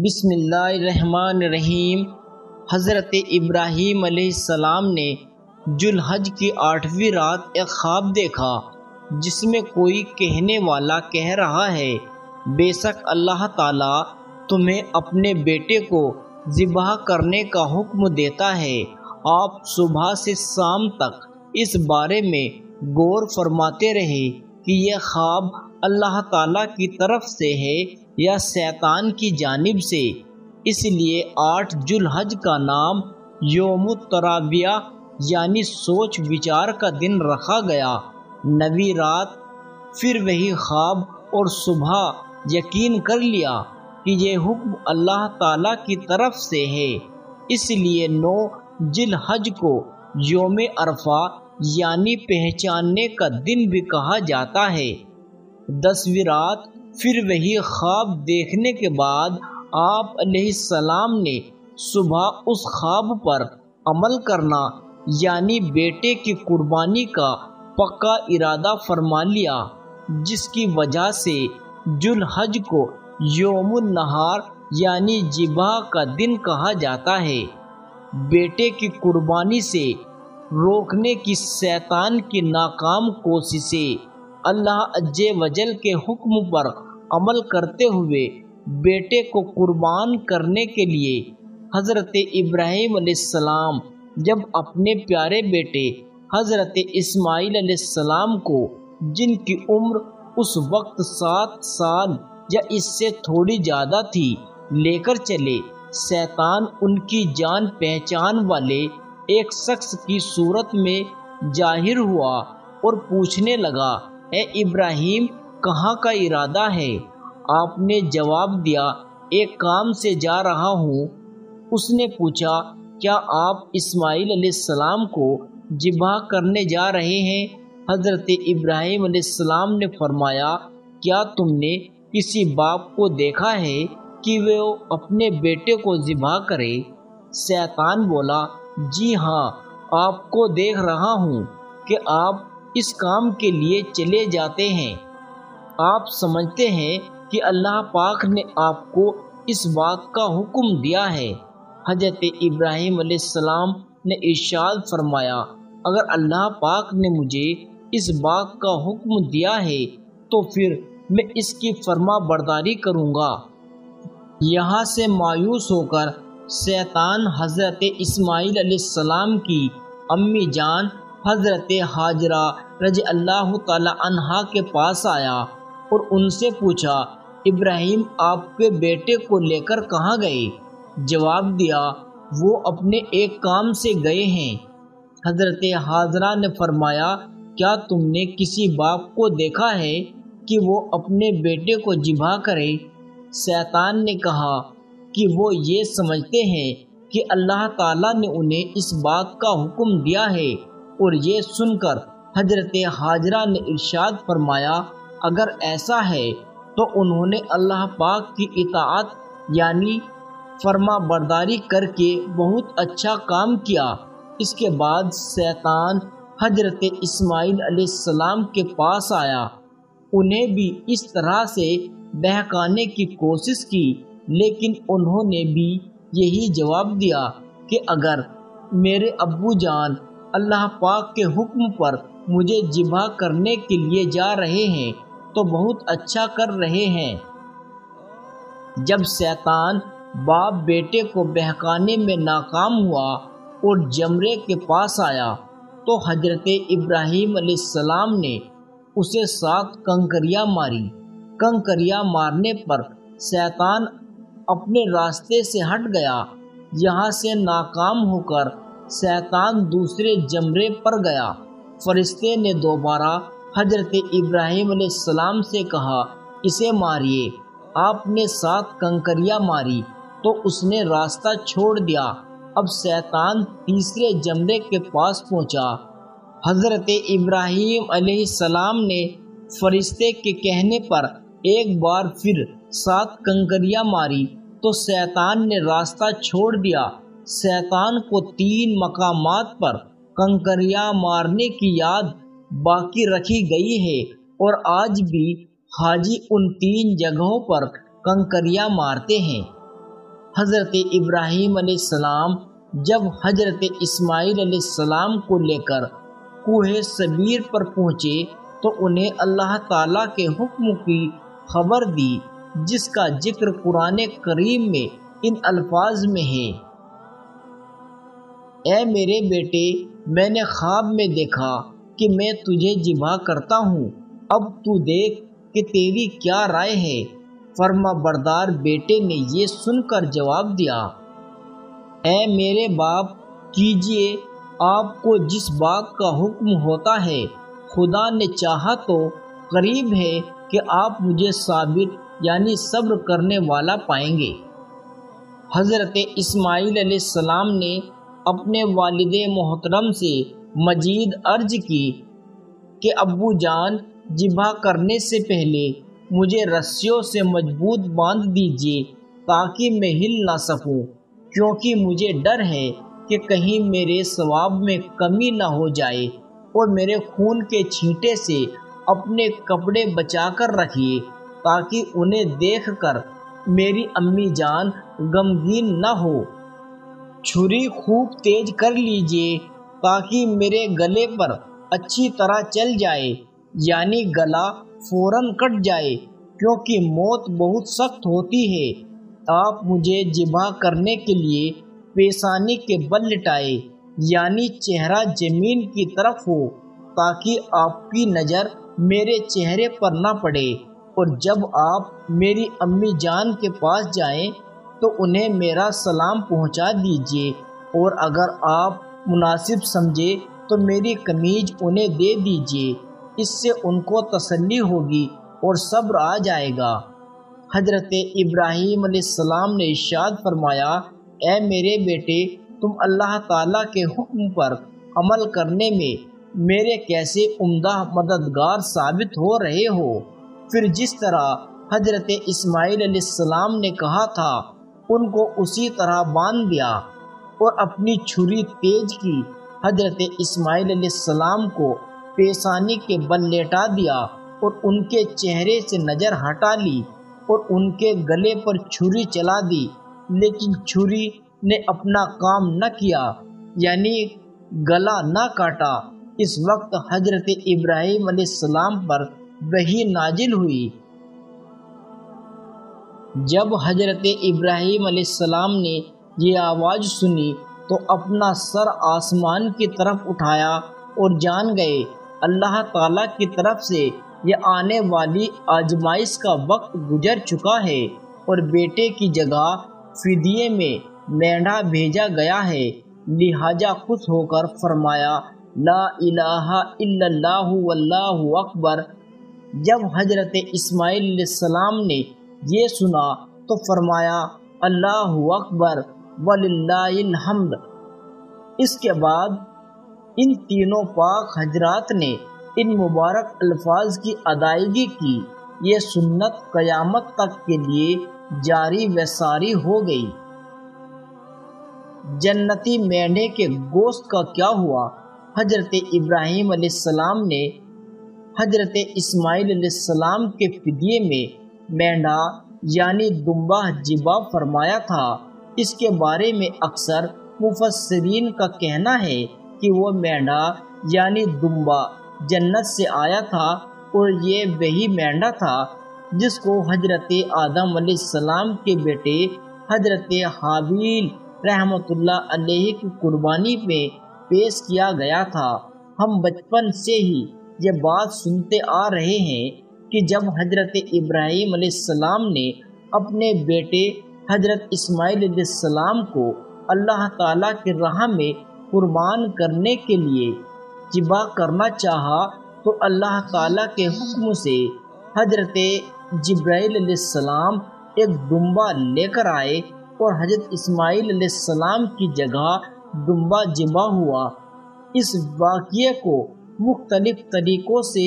بسم اللہ الرحمن الرحیم۔ حضرت ابراہیم علیہ السلام نے ذوالحج کی 8ویں رات ایک خواب دیکھا جس میں کوئی کہنے والا کہہ رہا ہے، بے شک اللہ تعالیٰ تمہیں اپنے بیٹے کو ذبح کرنے کا حکم دیتا ہے۔ آپ صبح سے شام تک اس بارے میں غور فرماتے رہے کہ یہ خواب اللہ تعالیٰ کی طرف سے ہے یا شیطان کی جانب سے۔ اس لیے 8 ذوالحج کا نام یوم الترویہ یعنی سوچ وچار کا دن رکھا گیا۔ 9ویں رات پھر وہی خواب اور صبح یقین کر لیا کہ یہ حکم اللہ تعالیٰ کی طرف سے ہے۔ اس لیے 9 ذوالحج کو یوم عرفہ یعنی پہچاننے کا دن بھی کہا جاتا ہے۔ 10ویں رات پھر وہی خواب دیکھنے کے بعد آپ علیہ السلام نے صبح اس خواب پر عمل کرنا یعنی بیٹے کی قربانی کا پکا ارادہ فرما لیا، جس کی وجہ سے ذوالحج کو یوم النحر یعنی ذبح کا دن کہا جاتا ہے۔ بیٹے کی قربانی سے روکنے کی شیطان کی ناکام کوششیں اللہ عز و جل کے حکم پر عمل کرتے ہوئے بیٹے کو قربان کرنے کے لیے حضرت ابراہیم علیہ السلام جب اپنے پیارے بیٹے حضرت اسماعیل علیہ السلام کو، جن کی عمر اس وقت 7 سال یا اس سے تھوڑی زیادہ تھی، لے کر چلے، شیطان ان کی جان پہچان والے ایک شخص کی صورت میں ظاہر ہوا اور پوچھنے لگا، اے ابراہیم کہاں کا ارادہ ہے؟ آپ نے جواب دیا، ایک کام سے جا رہا ہوں۔ اس نے پوچھا، کیا آپ اسماعیل علیہ السلام کو ذبح کرنے جا رہے ہیں؟ حضرت ابراہیم علیہ السلام نے فرمایا، کیا تم نے کسی باپ کو دیکھا ہے کہ وہ اپنے بیٹے کو ذبح کرے؟ شیطان بولا، جی ہاں، آپ کو دیکھ رہا ہوں کہ آپ اس کام کے لیے چلے جاتے ہیں۔ آپ سمجھتے ہیں کہ اللہ پاک نے آپ کو اس بات کا حکم دیا ہے۔ حضرت ابراہیم علیہ السلام نے ارشاد فرمایا، اگر اللہ پاک نے مجھے اس بات کا حکم دیا ہے تو پھر میں اس کی فرما برداری کروں گا۔ یہاں سے مایوس ہو کر شیطان حضرت اسماعیل علیہ السلام کی امی جان حضرت ہاجرہ رضی اللہ تعالی عنہا کے پاس آیا اور ان سے پوچھا، ابراہیم آپ کے بیٹے کو لے کر کہاں گئے؟ جواب دیا، وہ اپنے ایک کام سے گئے ہیں۔ حضرت ہاجرہ نے فرمایا، کیا تم نے کسی باپ کو دیکھا ہے کہ وہ اپنے بیٹے کو ذبح کرے؟ شیطان نے کہا کہ وہ یہ سمجھتے ہیں کہ اللہ تعالیٰ نے انہیں اس بات کا حکم دیا ہے، اور یہ سن کر حضرت ہاجرہ نے ارشاد فرمایا، اگر ایسا ہے تو انہوں نے اللہ پاک کی اطاعت یعنی فرما برداری کر کے بہت اچھا کام کیا۔ اس کے بعد شیطان حضرت اسماعیل علیہ السلام کے پاس آیا، انہیں بھی اس طرح سے بہکانے کی کوشش کی، لیکن انہوں نے بھی یہی جواب دیا کہ اگر میرے ابو جان اللہ پاک کے حکم پر مجھے ذبح کرنے کے لیے جا رہے ہیں تو بہت اچھا کر رہے ہیں۔ جب شیطان باپ بیٹے کو بہکانے میں ناکام ہوا اور جمرے کے پاس آیا تو حضرت ابراہیم علیہ السلام نے اسے 7 کنکریاں ماری۔ کنکریاں مارنے پر شیطان اپنے راستے سے ہٹ گیا۔ یہاں سے ناکام ہو کر شیطان دوسرے جمرے پر گیا۔ فرشتے نے دوبارہ حضرت ابراہیم علیہ السلام سے کہا، اسے ماریے۔ آپ نے 7 کنکریاں ماری تو اس نے راستہ چھوڑ دیا۔ اب شیطان تیسرے جمرے کے پاس پہنچا۔ حضرت ابراہیم علیہ السلام نے فرشتے کے کہنے پر ایک بار پھر 7 کنکریاں ماری تو شیطان نے راستہ چھوڑ دیا۔ شیطان کو 3 مقامات پر کنکریاں مارنے کی یاد باقی رکھی گئی ہے اور آج بھی حاجی ان 3 جگہوں پر کنکریاں مارتے ہیں۔ حضرت ابراہیم علیہ السلام جب حضرت اسماعیل علیہ السلام کو لے کر کوہ صبیر پر پہنچے تو انہیں اللہ تعالیٰ کے حکم کی خبر دی، جس کا ذکر قرآن کریم میں ان الفاظ میں ہے: اے میرے بیٹے، میں نے خواب میں دیکھا کہ میں تجھے ذبح کرتا ہوں، اب تو دیکھ کہ تیری کیا رائے ہے؟ فرما بردار بیٹے نے یہ سن کر جواب دیا: اے میرے باپ، کیجئے، آپ کو جس بات کا حکم ہوتا ہے، خدا نے چاہا تو قریب ہے کہ آپ مجھے صابر یعنی صبر کرنے والا پائیں گے۔ حضرت اسماعیل علیہ السلام نے اپنے والد محترم سے مزید عرض کی کہ ابو جان، ذبح کرنے سے پہلے مجھے رسیوں سے مضبوط باندھ دیجیے تاکہ میں ہل نہ سکوں، کیونکہ مجھے ڈر ہے کہ کہیں میرے ثواب میں کمی نہ ہو جائے، اور میرے خون کے چھینٹے سے اپنے کپڑے بچا کر رکھیے تاکہ انہیں دیکھ کر میری امی جان غمگین نہ ہو۔ چھری خوب تیز کر لیجیے تاکہ میرے گلے پر اچھی طرح چل جائے، یعنی گلا فوراً کٹ جائے، کیونکہ موت بہت سخت ہوتی ہے۔ آپ مجھے ذبح کرنے کے لیے پیشانی کے بل لٹائے، یعنی چہرہ زمین کی طرف ہو، تاکہ آپ کی نظر میرے چہرے پر نہ پڑے، اور جب آپ میری امی جان کے پاس جائیں تو انہیں میرا سلام پہنچا دیجیے، اور اگر آپ مناسب سمجھے تو میری قمیض انہیں دے دیجیے، اس سے ان کو تسلی ہوگی اور صبر آ جائے گا۔ حضرت ابراہیم علیہ السلام نے ارشاد فرمایا: اے میرے بیٹے، تم اللہ تعالیٰ کے حکم پر عمل کرنے میں میرے کیسے عمدہ مددگار ثابت ہو رہے ہو۔ پھر جس طرح حضرت اسماعیل علیہ السلام نے کہا تھا ان کو اسی طرح باندھ دیا، اور اپنی چھری تیز کی، حضرت اسماعیل علیہ السلام کو پیشانی کے بل لیٹا دیا اور ان کے چہرے سے نظر ہٹا لی اور ان کے گلے پر چھری چلا دی، لیکن چھری نے اپنا کام نہ کیا، یعنی گلا نہ کاٹا۔ اس وقت حضرت ابراہیم علیہ السلام پر وحی نازل ہوئی۔ جب حضرت ابراہیم علیہ السلام نے یہ آواز سنی تو اپنا سر آسمان کی طرف اٹھایا اور جان گئے اللہ تعالیٰ کی طرف سے یہ آنے والی آزمائش کا وقت گزر چکا ہے، اور بیٹے کی جگہ فدیے میں مینڈھا بھیجا گیا ہے، لہٰذا خوش ہو کر فرمایا: لا الہ الا اللہ واللہ اکبر۔ جب حضرت اسماعیل علیہ السلام نے یہ سنا تو فرمایا: اللہ اکبر وللہ الحمد۔ اس کے بعد ان تینوں پاک حضرات نے ان مبارک الفاظ کی ادائیگی کی۔ یہ سنت قیامت تک کے لیے جاری و ساری ہو گئی۔ جنتی مینڈھے کے گوشت کا کیا ہوا؟ حضرت ابراہیم علیہ السلام نے حضرت اسماعیل علیہ السلام کے فدیے میں مینڈھا یعنی دمبہ ذبح فرمایا تھا۔ اس کے بارے میں اکثر مفسرین کا کہنا ہے کہ وہ مینڈھا یعنی دمبہ جنت سے آیا تھا، اور یہ وہی مینڈھا تھا جس کو حضرت آدم علیہ السلام کے بیٹے حضرت حابیل رحمۃ اللہ علیہ کی قربانی میں پیش کیا گیا تھا۔ ہم بچپن سے ہی یہ بات سنتے آ رہے ہیں کہ جب حضرت ابراہیم علیہ السلام نے اپنے بیٹے حضرت اسماعیل علیہ السلام کو اللہ تعالیٰ کی راہ میں قربان کرنے کے لیے ذبح کرنا چاہا تو اللہ تعالیٰ کے حکم سے حضرت جبرائیل علیہ السلام ایک دمبہ لے کر آئے اور حضرت اسماعیل علیہ السلام کی جگہ دمبہ ذبح ہوا۔ اس واقعے کو مختلف طریقوں سے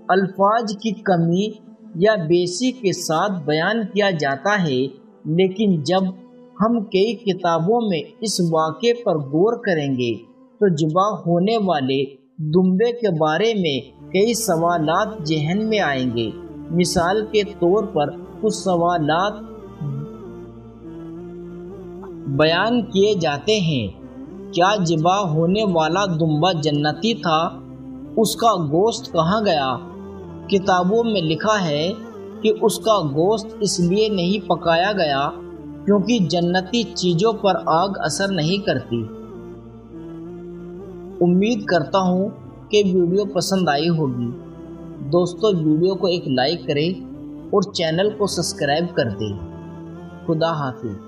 الفاظ کی کمی یا بیسی کے ساتھ بیان کیا جاتا ہے، لیکن جب ہم کئی کتابوں میں اس واقعے پر غور کریں گے تو ذبح ہونے والے دمبے کے بارے میں کئی سوالات ذہن میں آئیں گے۔ مثال کے طور پر کچھ سوالات بیان کیے جاتے ہیں۔ کیا ذبح ہونے والا دمبا جنتی تھا؟ اس کا گوشت کہاں گیا؟ کتابوں میں لکھا ہے کہ اس کا گوشت اس لیے نہیں پکایا گیا کیونکہ جنتی چیزوں پر آگ اثر نہیں کرتی۔ امید کرتا ہوں کہ ویڈیو پسند آئی ہوگی۔ دوستو ویڈیو کو ایک لائک کریں اور چینل کو سبسکرائب کر دیں۔ خدا حافظ۔